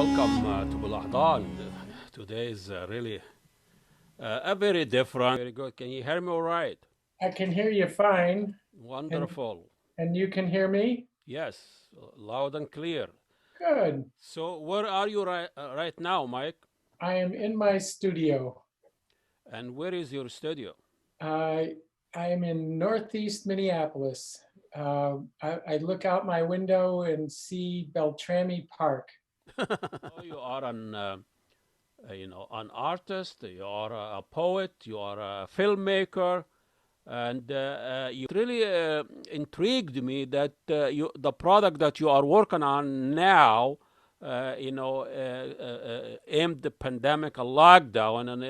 Welcome to Bulahdan. Today is really a very different, very good. Can you hear me all right? I can hear you fine, and Wonderful. and you can hear me? Yes, loud and clear. Good. So, where are you right now, Mike? I am in my studio. And where is your studio? I I am in Northeast Minneapolis. I look out my window and see Beltrami Park. Oh, you are an artist. You are a poet. You are a filmmaker. And you really intrigued me that the product that you are working on now, aimed the pandemic, a lockdown, and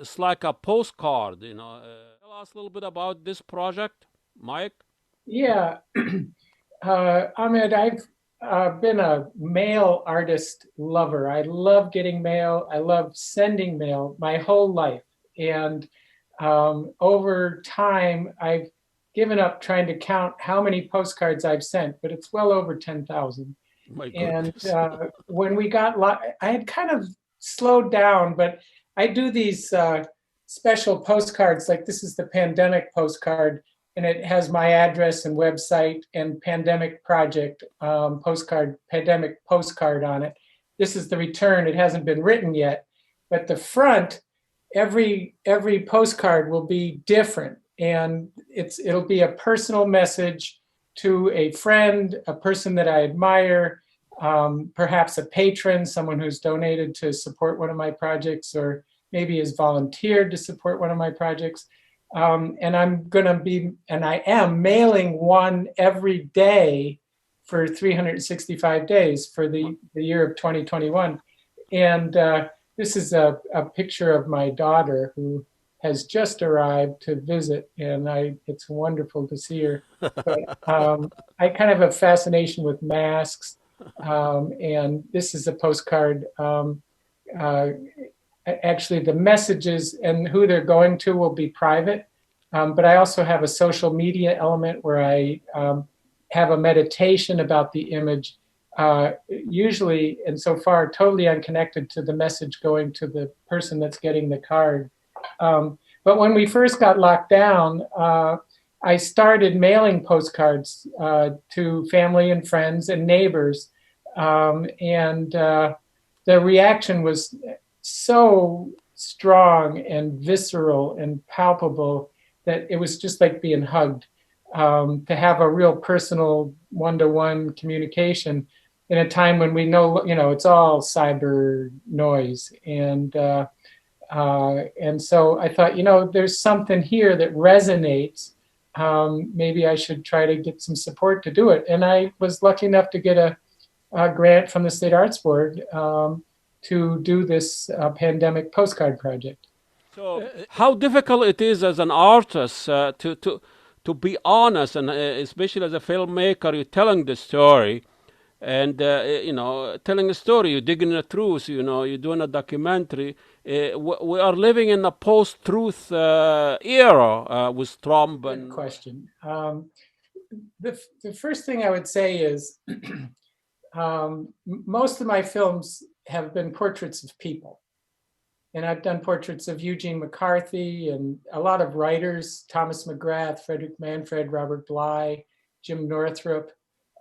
it's like a postcard. Tell us a little bit about this project, Mike. Yeah, Ahmed, I've been a mail artist lover. I love getting mail. I love sending mail my whole life. And over time, I've given up trying to count how many postcards I've sent, but it's well over 10,000. My And goodness. when we got, I had kind of slowed down, but I do these special postcards, like this is the pandemic postcard, and it has my address and website and pandemic project postcard, pandemic postcard on it. This is the return. It hasn't been written yet, but the front, every postcard will be different, and it'll be a personal message to a friend, a person that I admire, perhaps a patron, someone who's donated to support one of my projects, or maybe has volunteered to support one of my projects. And I am mailing one every day for 365 days for the year of 2021. And this is a picture of my daughter who has just arrived to visit, and it's wonderful to see her. But I kind of have a fascination with masks, and this is a postcard. Uh, Actually, the messages and who they're going to will be private, but I also have a social media element where I have a meditation about the image, usually and so far totally unconnected to the message going to the person that's getting the card. But when we first got locked down, I started mailing postcards to family and friends and neighbors. And the reaction was so strong and visceral and palpable that it was just like being hugged. To have a real personal one-to-one communication in a time when we know, it's all cyber noise. And so I thought, there's something here that resonates. Maybe I should try to get some support to do it. And I was lucky enough to get a grant from the State Arts Board to do this pandemic postcard project. So, how difficult it is as an artist to be honest, and especially as a filmmaker, you're telling the story, and telling a story, you're digging the truth. You're doing a documentary. We are living in a post-truth era with Trump Good and question. The first thing I would say is most of my films have been portraits of people. And I've done portraits of Eugene McCarthy and a lot of writers, Thomas McGrath, Frederick Manfred, Robert Bly, Jim Northrup,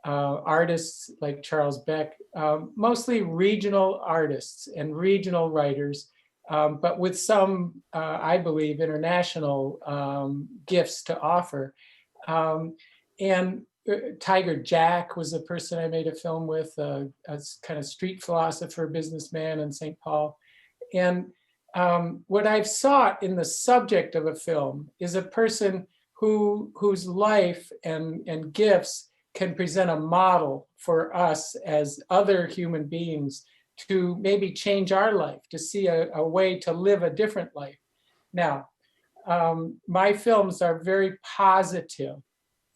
artists like Charles Beck, mostly regional artists and regional writers, but with some, I believe, international gifts to offer. Um, and Tiger Jack was a person I made a film with, a kind of street philosopher, businessman in St. Paul. And what I've sought in the subject of a film is a person whose life and gifts can present a model for us as other human beings to maybe change our life, to see a way to live a different life. Now, my films are very positive.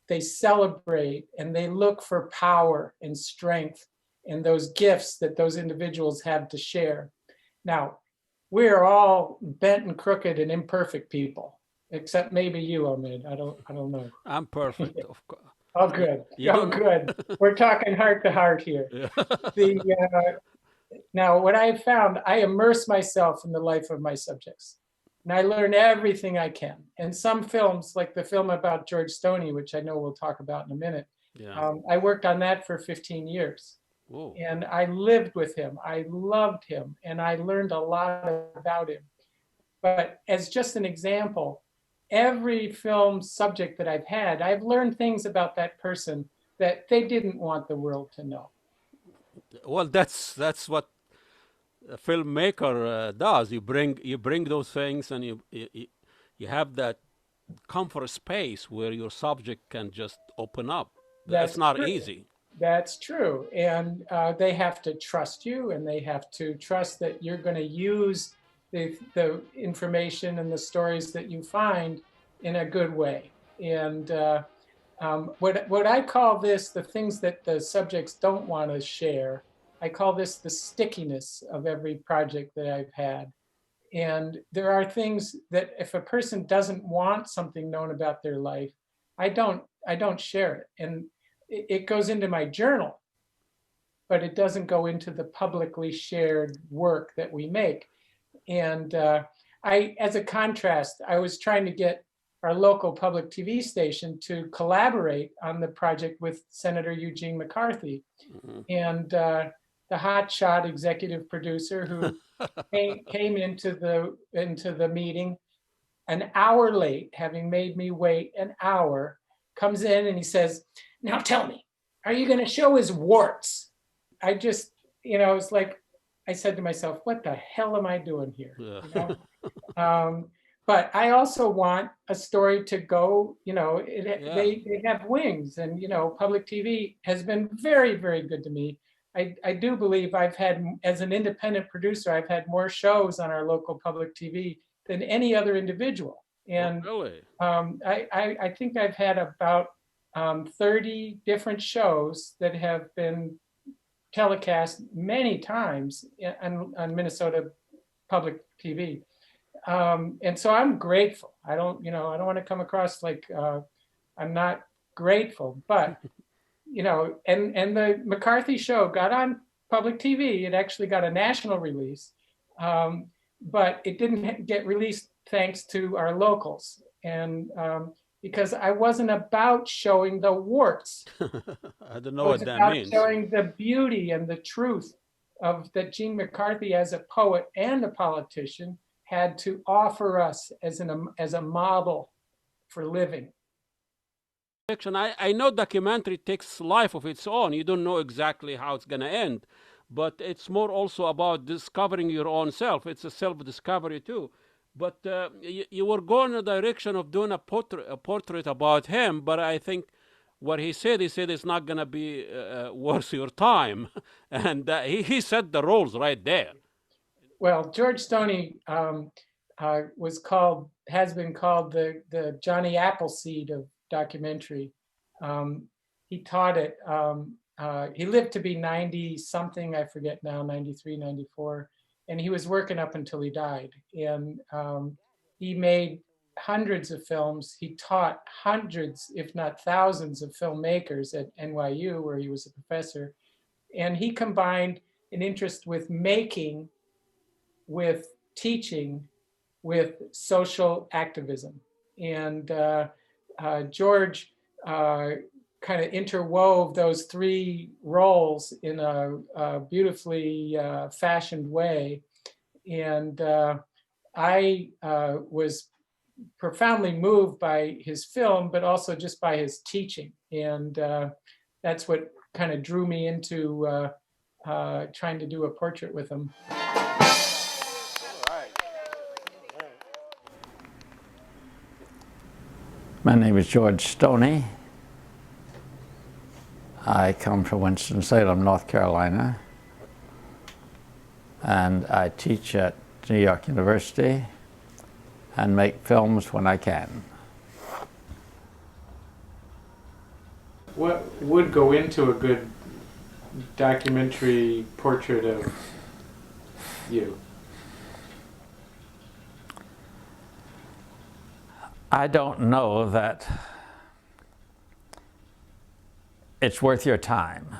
They celebrate and they look for power and strength and those gifts that those individuals have to share. Now, we're all bent and crooked and imperfect people, except maybe you, Omid. I don't know. I'm perfect, of course. Oh, good. You Oh, don't. good. We're talking heart to heart here. Yeah. The Now, what I found, I immerse myself in the life of my subjects, and I learn everything I can. And some films, like the film about George Stoney, which I know we'll talk about in a minute, Yeah. I worked on that for 15 years. Whoa. And I lived with him. I loved him, and I learned a lot about him. But as just an example, every film subject that I've had, I've learned things about that person that they didn't want the world to know. Well, that's what a filmmaker does. You bring those things, and you have that comfort space where your subject can just open up. That's That's not true. easy. That's true. And they have to trust you, and they have to trust that you're going to use the information and the stories that you find in a good way. And what I call this, the things that the subjects don't want to share, I call this the stickiness of every project that I've had. And there are things that if a person doesn't want something known about their life, I don't share it. And it goes into my journal, but it doesn't go into the publicly shared work that we make. And as a contrast, I was trying to get our local public TV station to collaborate on the project with Senator Eugene McCarthy. Hmm. And the hotshot executive producer who came into the meeting an hour late, having made me wait an hour, comes in and he says, "Now tell me, are you going to show his warts?" I just, it's like I said to myself, "What the hell am I doing here?" Yeah. But I also want a story to go. Yeah. They have wings, and public TV has been very, very good to me. I do believe I've had, as an independent producer, I've had more shows on our local public TV than any other individual. Oh, And really? I think I've had about 30 different shows that have been telecast many times on Minnesota public TV. And so I'm grateful. I don't want to come across like I'm not grateful, but and the McCarthy show got on public TV. It actually got a national release, but it didn't get released thanks to our locals. And because I wasn't about showing the warts, I don't I know was what that about means. showing the beauty and the truth of that Gene McCarthy, as a poet and a politician, had to offer us as a model for living. I know documentary takes life of its own. You don't know exactly how it's going to end, but it's more also about discovering your own self. It's a self-discovery too. But you were going in the direction of doing a portrait about him, but I think what he said it's not going to be worth your time. And he set the rules right there. Well, George Stoney has been called the Johnny Appleseed of documentary. He taught it. He lived to be 90 something, I forget now, 93, 94. And he was working up until he died. And he made hundreds of films. He taught hundreds, if not thousands, of filmmakers at NYU, where he was a professor. And he combined an interest with making, with teaching, with social activism. And George kind of interwove those three roles in a beautifully fashioned way. And I was profoundly moved by his film, but also just by his teaching. And that's what kind of drew me into trying to do a portrait with him. My name is George Stoney. I come from Winston-Salem, North Carolina, and I teach at New York University and make films when I can. What would go into a good documentary portrait of you? I don't know that it's worth your time.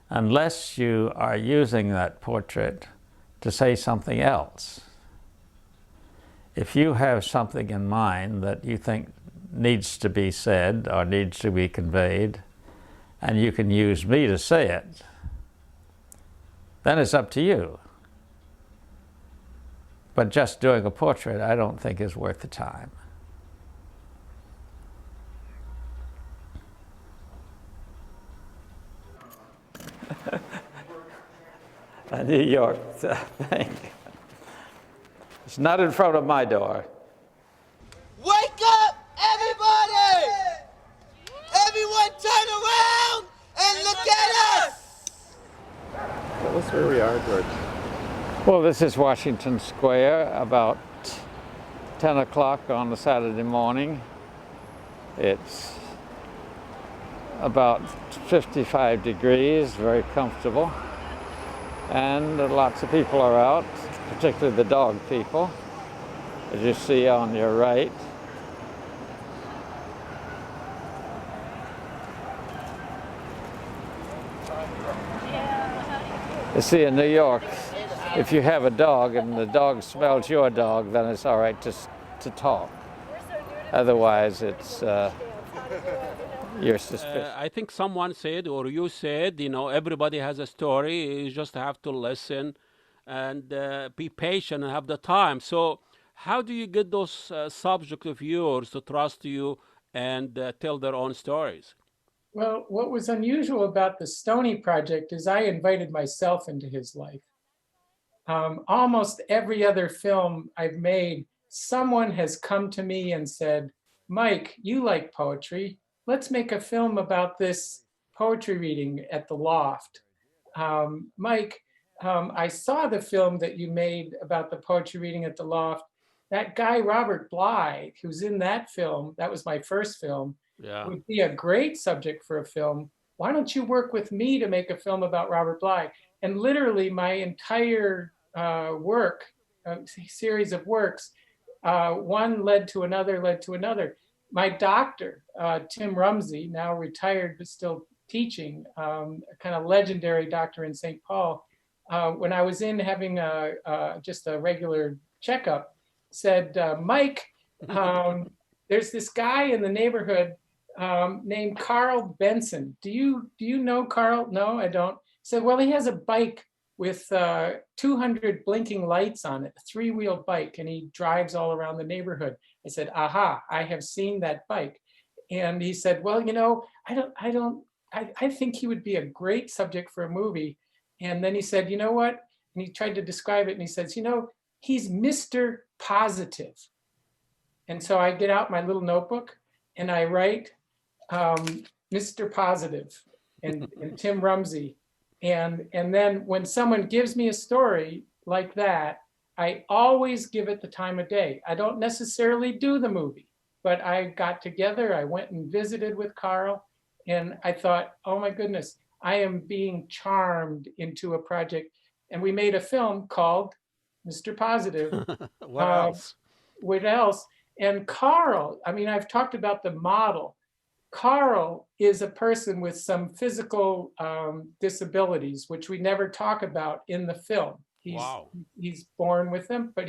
Unless you are using that portrait to say something else. If you have something in mind that you think needs to be said or needs to be conveyed, and you can use me to say it, then it's up to you. But just doing a portrait, I don't think is worth the time. A New York thing. It's not in front of my door. Wake up, everybody! Everyone turn around and look at us! Tell us where we are, George. Well, this is Washington Square, about 10 o'clock on a Saturday morning. It's about 55 degrees, very comfortable. And lots of people are out, particularly the dog people, as you see on your right. You see, in New York, if you have a dog and the dog smells your dog, then it's all right to talk. Otherwise, it's you're suspicious. I think someone said, or you said, everybody has a story. You just have to listen and be patient and have the time. So how do you get those subjects of yours to trust you and tell their own stories? Well, what was unusual about the Stoney project is I invited myself into his life. Almost every other film I've made, someone has come to me and said, Mike, you like poetry. Let's make a film about this poetry reading at the Loft. Mike, I saw the film that you made about the poetry reading at the Loft. That guy, Robert Bly, who's in that film, that was my first film, would be a great subject for a film. Why don't you work with me to make a film about Robert Bly? And literally my entire series of works, one led to another. My doctor, Tim Rumsey, now retired but still teaching, a kind of legendary doctor in St. Paul, when I was in having just a regular checkup, said, Mike, there's this guy in the neighborhood named Carl Benson. Do you know Carl? No, I don't. Said, well, he has a bike with 200 blinking lights on it, a three-wheel bike, and he drives all around the neighborhood. I said, aha, I have seen that bike. And he said, well, I think he would be a great subject for a movie. And then he said, you know what? And he tried to describe it, and he says, he's Mr. Positive. And so I get out my little notebook and I write Mr. Positive and Tim Rumsey. And then when someone gives me a story like that, I always give it the time of day. I don't necessarily do the movie, but I got together, I went and visited with Carl, and I thought, oh my goodness, I am being charmed into a project. And we made a film called Mr. Positive. What else? What else? And Carl, I've talked about the model. Carl is a person with some physical disabilities, which we never talk about in the film. He's born with them, but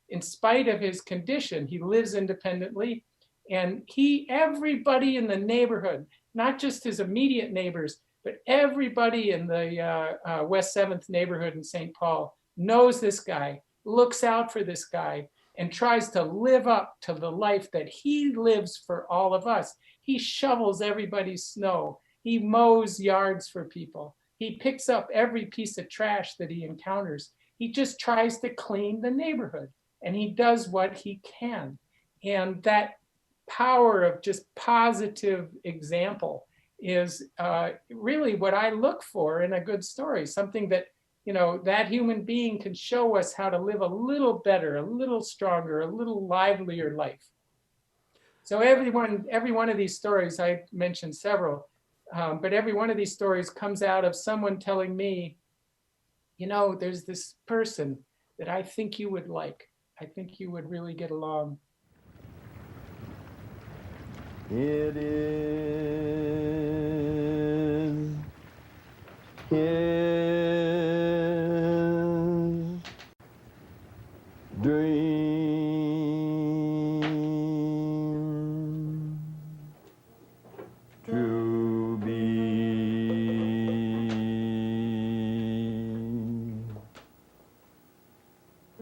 in spite of his condition, he lives independently. And everybody in the neighborhood, not just his immediate neighbors, but everybody in the West 7th neighborhood in St. Paul knows this guy, looks out for this guy, and tries to live up to the life that he lives for all of us. He shovels everybody's snow. He mows yards for people. He picks up every piece of trash that he encounters. He just tries to clean the neighborhood, and he does what he can. And that power of just positive example is really what I look for in a good story, something that that human being can show us how to live a little better, a little stronger, a little livelier life. So every one of these stories, I mentioned several, but every one of these stories comes out of someone telling me, there's this person that I think you would like. I think you would really get along. It is his dream to be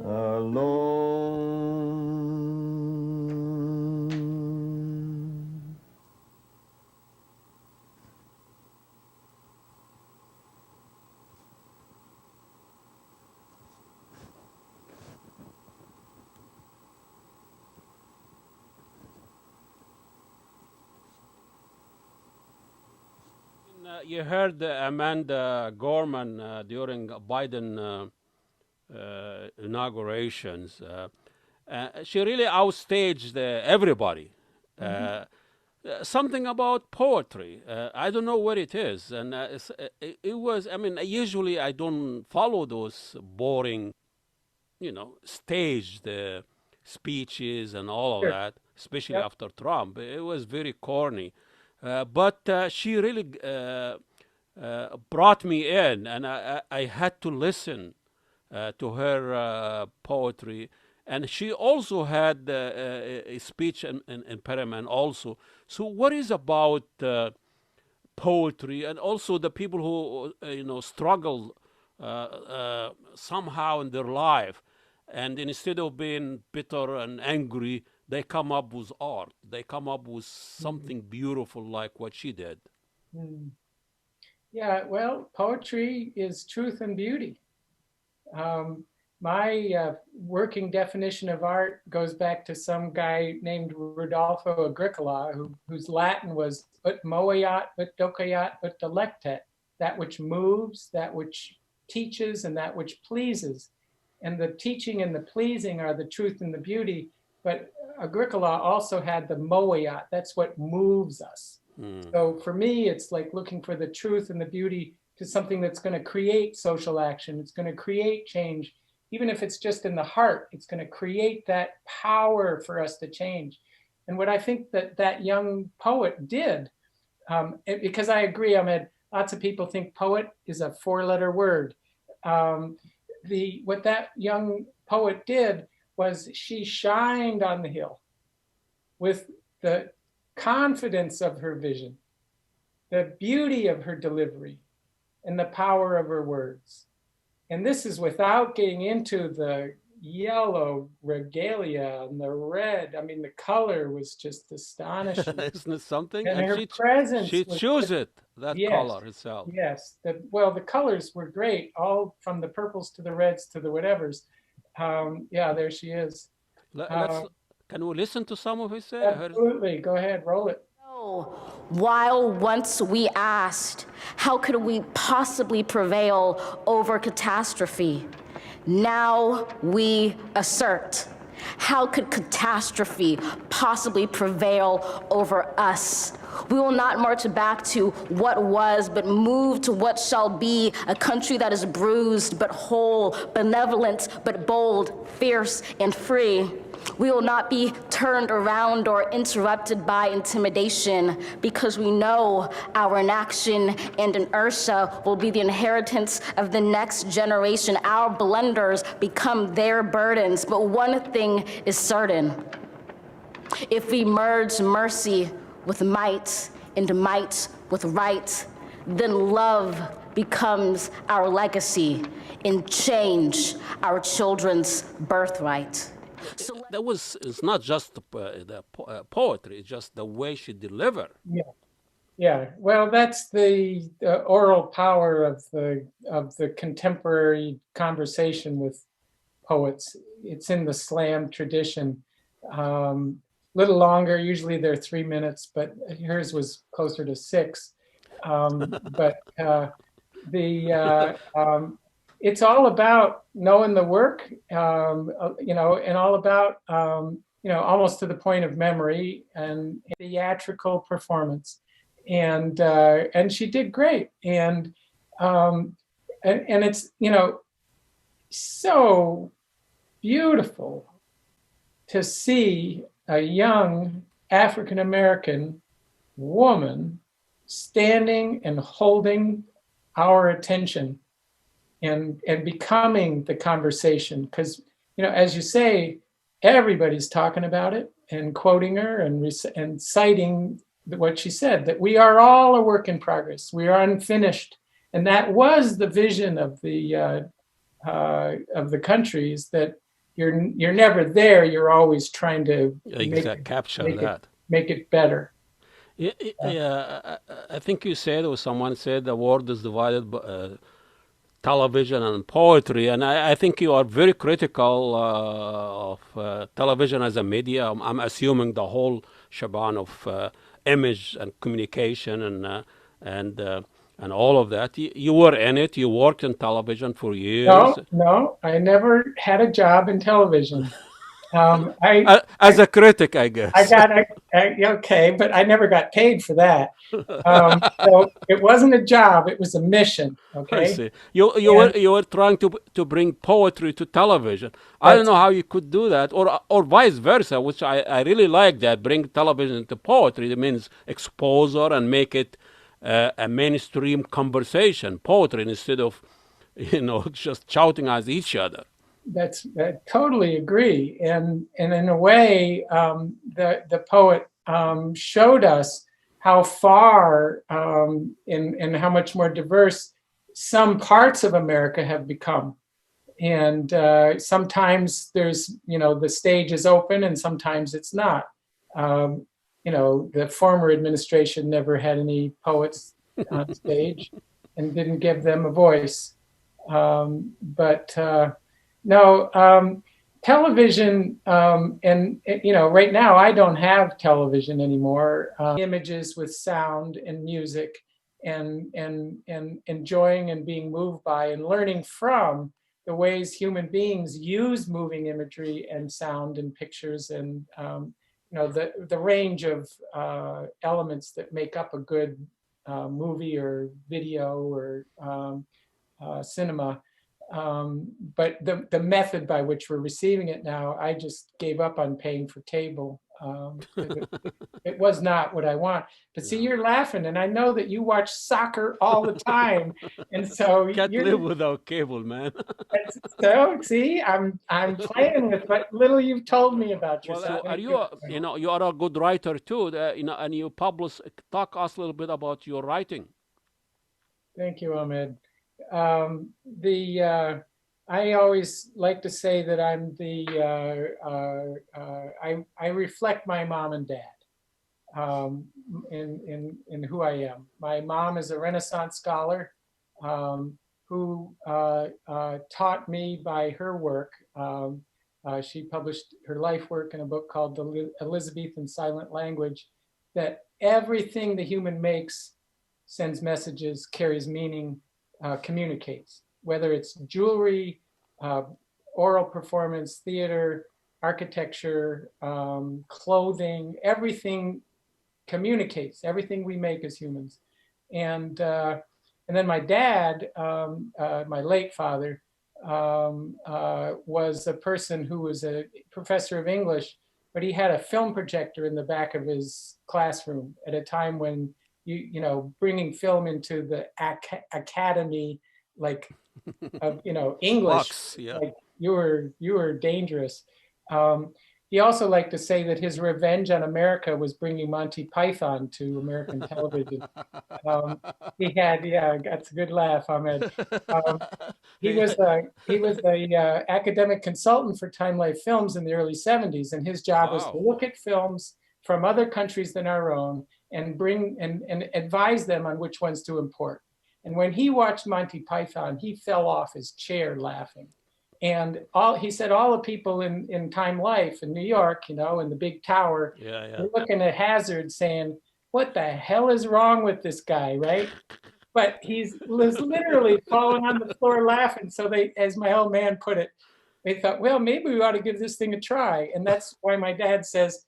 alone. You heard Amanda Gorman during Biden inaugurations. She really outstaged everybody. Something about poetry. I don't know what it is, and it was. I mean, usually I don't follow those boring, staged speeches and all of Sure. that, especially Yep. after Trump. It was very corny. But she really brought me in, and I had to listen to her poetry. And she also had a speech impairment also. So what is about poetry and also the people who struggle somehow in their life, and instead of being bitter and angry, they come up with art. They come up with something beautiful like what she did. Mm. Yeah, well, poetry is truth and beauty. My working definition of art goes back to some guy named Rodolfo Agricola, whose Latin was ut moveat, ut doceat, ut delectat, that which moves, that which teaches, and that which pleases. And the teaching and the pleasing are the truth and the beauty. But Agricola also had the moveat, that's what moves us. So for me, it's like looking for the truth and the beauty to something that's going to create social action. It's going to create change. Even if it's just in the heart, it's going to create that power for us to change. And what I think that young poet did, because I agree, Ahmed, lots of people think poet is a four-letter word. What that young poet did was she shined on the hill with the confidence of her vision, the beauty of her delivery, and the power of her words. And this is without getting into the yellow regalia and the red. I mean, the color was just astonishing. Isn't it something? And And her presence she was chose just, it, that yes, color itself. yes. The colors were great, all from the purples to the reds to the whatevers. Yeah, there she is. Can we listen to some of his? Absolutely. Go ahead, roll it. While once we asked, how could we possibly prevail over catastrophe? Now we assert, how could catastrophe possibly prevail over us? We will not march back to what was, but move to what shall be, a country that is bruised but whole, benevolent but bold, fierce and free. We will not be turned around or interrupted by intimidation, because we know our inaction and inertia will be the inheritance of the next generation. Our blunders become their burdens, but one thing is certain. If we merge mercy with might and might with right, then love becomes our legacy and change our children's birthright. So It's not just the poetry, it's just the way she delivered. Yeah. Well, that's the oral power of the contemporary conversation with poets. It's in the slam tradition. Little longer. Usually they're 3 minutes, but hers was closer to 6. But it's all about knowing the work, and all about, almost to the point of memory and theatrical performance. And she did great. And it's, so beautiful to see a young African-American woman standing and holding our attention and becoming the conversation. Because, as you say, everybody's talking about it and quoting her and citing what she said, that we are all a work in progress. We are unfinished. And that was the vision of the countries, that you're never there. You're always trying to Capture that. make it better. Yeah, I think you said, or someone said, the world is divided by television and poetry, and I think you are very critical of television as a media. I'm assuming the whole shebang of image and communication and all of that. You were in it. You worked in television for years. No, I never had a job in television. As a critic, I guess. Okay, but I never got paid for that. So it wasn't a job; it was a mission. Okay. I see. You were trying to bring poetry to television. I don't know how you could do that, or vice versa, which I really like that. Bring television to poetry. That means exposure and make it a mainstream conversation, poetry, instead of just shouting at each other. I totally agree, and in a way, the poet showed us how far and how much more diverse some parts of America have become. And sometimes there's, the stage is open, and sometimes it's not. The former administration never had any poets on stage and didn't give them a voice. No, television, and right now I don't have television anymore. Images with sound and music, and enjoying and being moved by and learning from the ways human beings use moving imagery and sound and pictures, and the range of elements that make up a good movie or video or cinema. But the method by which we're receiving it now, I just gave up on paying for cable. It was not what I want. But see, you're laughing, and I know that you watch soccer all the time, and so Can't live without cable, man. So see, I'm playing with what little you've told me about yourself. Well, you are a good writer too, and you publish. Talk us a little bit about your writing. Thank you, Ahmed. I always like to say that I'm I reflect my mom and dad in who I am. My mom is a Renaissance scholar who taught me by her work. She published her life work in a book called The Elizabethan Silent Language, that everything the human makes sends messages, carries meaning, communicates, whether it's jewelry, oral performance, theater, architecture, clothing, everything communicates, everything we make as humans. And then my dad, my late father, was a person who was a professor of English, but he had a film projector in the back of his classroom at a time when bringing film into the academy, like, of, English, Box, yeah. like you were dangerous. He also liked to say that his revenge on America was bringing Monty Python to American television. That's a good laugh, Ahmed. He was a academic consultant for Time Life Films in the early 70s, and his job was to look at films from other countries than our own and bring and advise them on which ones to import. And when he watched Monty Python, he fell off his chair laughing. And he said all the people in Time Life in New York, in the big tower, were looking at Hazard saying, what the hell is wrong with this guy, right? But he was literally falling on the floor laughing. So they, as my old man put it, they thought, well, maybe we ought to give this thing a try. And that's why my dad says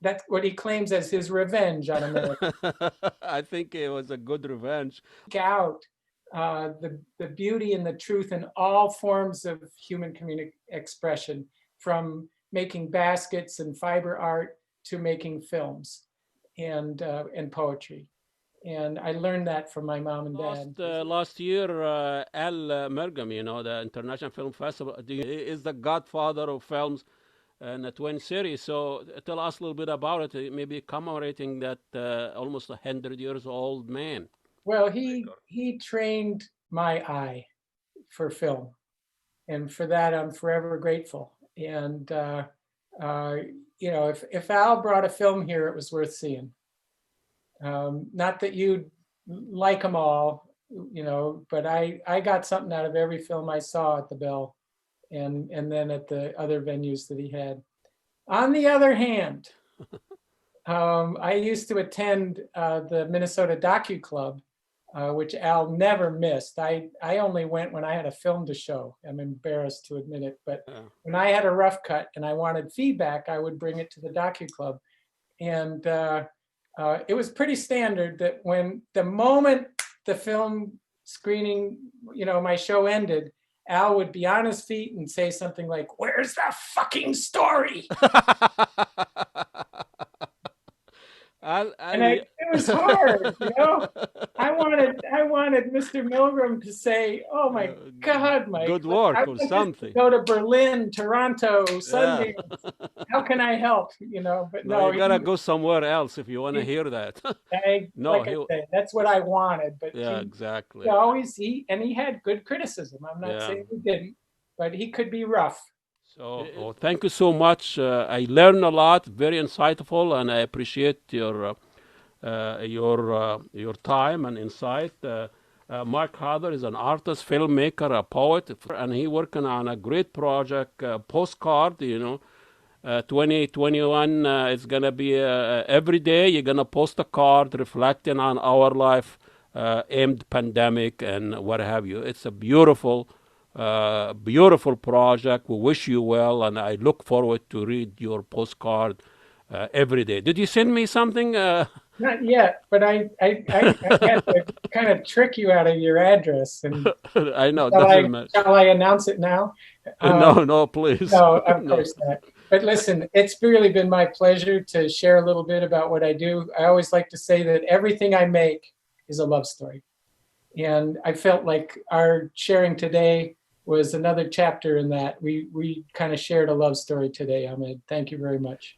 that's what he claims as his revenge on America. I think it was a good revenge. Out the beauty and the truth in all forms of human expression, from making baskets and fiber art to making films and poetry. And I learned that from my mom and dad. Last year, Al Mergam, the International Film Festival, is the godfather of films in the Twin Cities. So tell us a little bit about it, maybe commemorating that almost 100 years old man. Well, he trained my eye for film, and for that I'm forever grateful. And if Al brought a film here, it was worth seeing. Not that you'd like them all, but I got something out of every film I saw at the Bell, and then at the other venues that he had. On the other hand, I used to attend the Minnesota Docu Club, which Al never missed. I only went when I had a film to show. I'm embarrassed to admit it, but when I had a rough cut and I wanted feedback, I would bring it to the Docu Club. And it was pretty standard that when the moment the film screening, my show ended, Al would be on his feet and say something like, "Where's the fucking story?" And it was hard, I wanted Mr. Milgram to say, "Oh my God, Mike, good work or something. Go to Berlin, Toronto, Sundance. How can I help?" But no, you gotta go somewhere else if you want to hear that. I said, that's what I wanted. But exactly. He had good criticism. I'm not saying he didn't, but he could be rough. So thank you so much. I learned a lot, very insightful, and I appreciate your time and insight. Mark Hather is an artist, filmmaker, a poet, and he working on a great project, Postcard. 2021 is gonna be every day. You're gonna post a card reflecting on our life, aimed pandemic and what have you. It's a beautiful project. We wish you well, and I look forward to read your postcard every day. Did you send me something? Not yet, but I had to kind of trick you out of your address. And I know. Shall I announce it now? No, please. No, of course not. But listen, it's really been my pleasure to share a little bit about what I do. I always like to say that everything I make is a love story. And I felt like our sharing today was another chapter in that. We kind of shared a love story today, Ahmed. Thank you very much.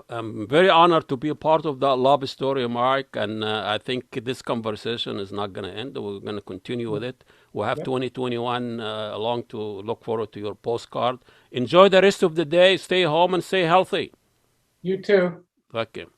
I'm very honored to be a part of that love story, Mark, and I think this conversation is not going to end. We're going to continue with it. We'll have 2021 along to look forward to your postcard. Enjoy the rest of the day. Stay home and stay healthy. You too. Thank you.